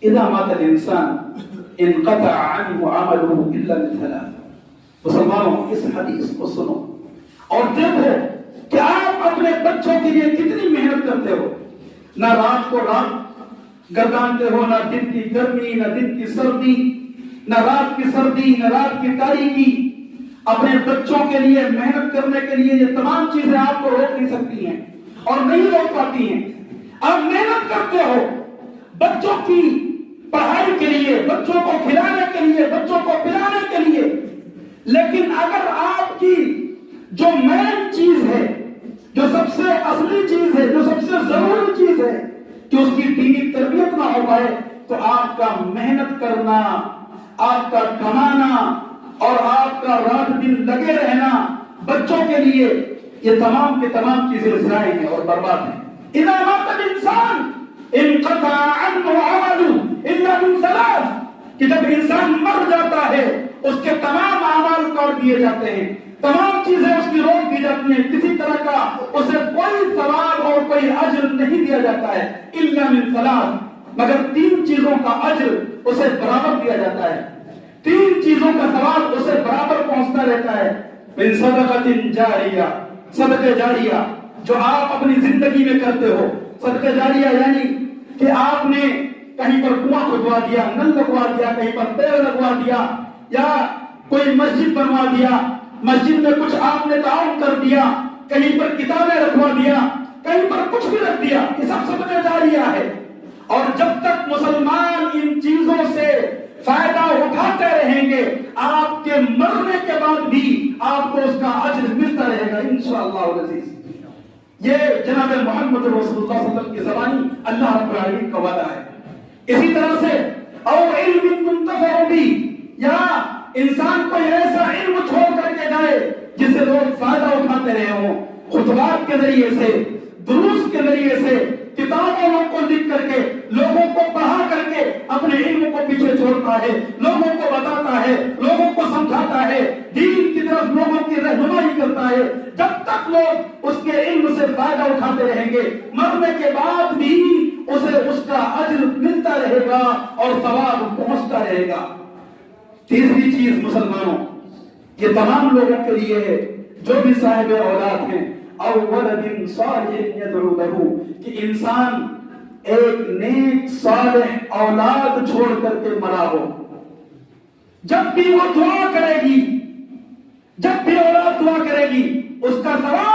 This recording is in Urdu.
اذا مات الانسان انقطع عنه عمله الا من ثلاث. مسلمانوں اس حدیث کو سنو اور دیکھو کہ آپ اپنے بچوں کے لیے کتنی محنت کرتے ہو. نہ رات کو رات گردانتے ہو، نہ دن کی گرمی، نہ دن کی سردی، نہ رات کی سردی، نہ رات کی تاریکی. اپنے بچوں کے لیے محنت کرنے کے لیے یہ تمام چیزیں آپ کو روک نہیں سکتی ہیں اور نہیں روک پاتی ہیں. آپ محنت کرتے ہو بچوں کی پڑھائی کے لیے، بچوں کو کھلانے کے لیے، بچوں کو پلانے کے لیے، لیکن اگر آپ کی جو مین چیز ہے، جو سب سے اصلی چیز ہے، جو سب سے ضروری چیز ہے کہ اس کی دینی تربیت نہ ہو پائے، تو آپ کا محنت کرنا، آپ کا کمانا اور آپ کا رات دن لگے رہنا بچوں کے لیے، یہ تمام کے تمام چیزیں ضائع ہیں اور برباد ہیں. اذا مات الانسان انقطع عنه عمله الا من ثلاث، کہ جب انسان مر جاتا ہے اس کے تمام اعمال کاٹ دیے جاتے ہیں، تمام چیزیں اس کی روک دی جاتی ہیں، کسی طرح کا اسے کوئی ثواب اور کوئی اجر نہیں دیا جاتا ہے. الا من ثلاث، مگر تین چیزوں کا اجر اسے برابر دیا جاتا ہے، تین چیزوں کا ثواب اسے برابر پہنچتا رہتا ہے. من صدقۃ جاریہ، صدقہ جاریہ جو آپ اپنی زندگی میں کرتے ہو. صدقہ جاریہ یعنی کہ آپ نے کہیں پر کنواں کھدوا دیا، نل لگوا دیا، کہیں پر پیڑ لگوا دیا، یا کوئی مسجد بنوا دیا، مسجد میں کچھ آپ نے تعاون کر دیا، کہیں پر کتابیں رکھوا دیا، کہیں پر کچھ بھی رکھ دیا، یہ سب صدقہ جاریہ ہے. اور جب تک مسلمان ان چیزوں سے فائدہ اٹھاتے رہیں گے، آپ کے مرنے کے بعد بھی آپ کو اس کا اجر ملتا رہے گا انشاءاللہ العزیز. یہ جناب محمد رسول اللہ صلی اللہ علیہ وسلم کی زبانی اللہ رب العالمین کا وعدہ ہے. اسی طرح سے او علم منتفع بھی، یا انسان کوئی ایسا علم چھوڑ کر کے جائے جس سے لوگ فائدہ اٹھاتے رہے ہوں، خطبات کے ذریعے سے، دروس کے ذریعے سے، کتابوں کو لکھ کر کے، لوگوں کو پڑھا کر کے اپنے علم کو پیچھے چھوڑتا ہے، لوگوں کو بتاتا ہے، لوگوں کو سمجھاتا ہے، دین کی طرف لوگوں کی رہنمائی کرتا ہے. جب تک لوگ اس کے علم سے فائدہ اٹھاتے رہیں گے، مرنے کے بعد بھی اسے اس کا اجر ملتا رہے گا اور ثواب پہنچتا رہے گا. تیسری چیز مسلمانوں، یہ تمام لوگوں کے لیے ہے جو بھی صاحب اولاد ہیں، او ولد صالح يدعو له، کہ انسان ایک نیک صالح اولاد چھوڑ کر کے مرا ہو. جب بھی وہ دعا کرے گی، جب بھی اولاد دعا کرے گی، اس کا ثواب